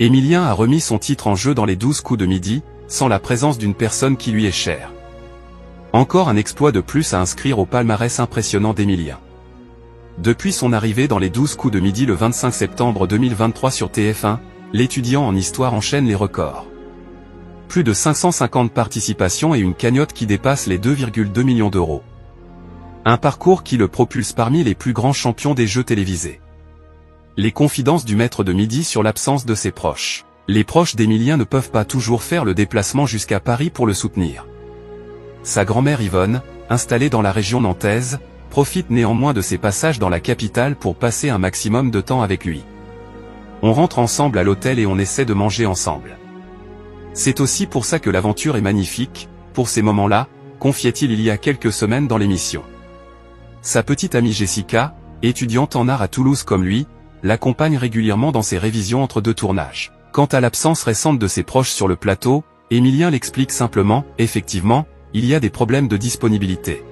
Emilien a remis son titre en jeu dans les 12 coups de midi, sans la présence d'une personne qui lui est chère. Encore un exploit de plus à inscrire au palmarès impressionnant d'Emilien. Depuis son arrivée dans les 12 coups de midi le 25 septembre 2023 sur TF1, l'étudiant en histoire enchaîne les records. Plus de 550 participations et une cagnotte qui dépasse les 2,2 millions d'euros. Un parcours qui le propulse parmi les plus grands champions des jeux télévisés. Les confidences du maître de midi sur l'absence de ses proches. Les proches d'Emilien ne peuvent pas toujours faire le déplacement jusqu'à Paris pour le soutenir. Sa grand-mère Yvonne, installée dans la région nantaise, profite néanmoins de ses passages dans la capitale pour passer un maximum de temps avec lui. On rentre ensemble à l'hôtel et on essaie de manger ensemble. C'est aussi pour ça que l'aventure est magnifique, pour ces moments-là, confiait-il il y a quelques semaines dans l'émission. Sa petite amie Jessica, étudiante en art à Toulouse comme lui, l'accompagne régulièrement dans ses révisions entre deux tournages. Quant à l'absence récente de ses proches sur le plateau, Emilien l'explique simplement, effectivement, il y a des problèmes de disponibilité.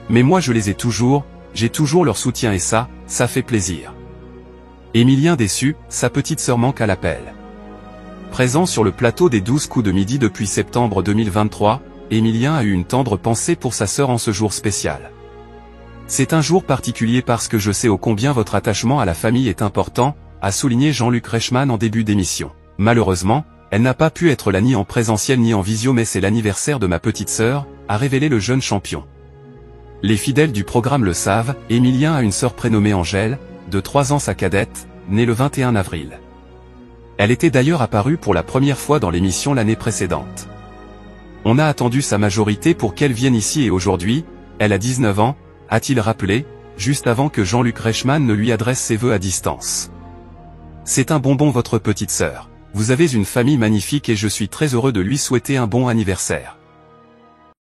Mais moi je les ai toujours, j'ai toujours leur soutien et ça fait plaisir. Emilien déçu, sa petite sœur manque à l'appel. Présent sur le plateau des 12 coups de midi depuis septembre 2023, Emilien a eu une tendre pensée pour sa sœur en ce jour spécial. C'est un jour particulier parce que je sais ô combien votre attachement à la famille est important, a souligné Jean-Luc Reichmann en début d'émission. Malheureusement, elle n'a pas pu être là ni en présentiel ni en visio mais c'est l'anniversaire de ma petite sœur, a révélé le jeune champion. Les fidèles du programme le savent, Emilien a une sœur prénommée Angèle, de 3 ans sa cadette, née le 21 avril. Elle était d'ailleurs apparue pour la première fois dans l'émission l'année précédente. On a attendu sa majorité pour qu'elle vienne ici et aujourd'hui, elle a 19 ans, a-t-il rappelé, juste avant que Jean-Luc Reichmann ne lui adresse ses vœux à distance. C'est un bonbon votre petite sœur. Vous avez une famille magnifique et je suis très heureux de lui souhaiter un bon anniversaire.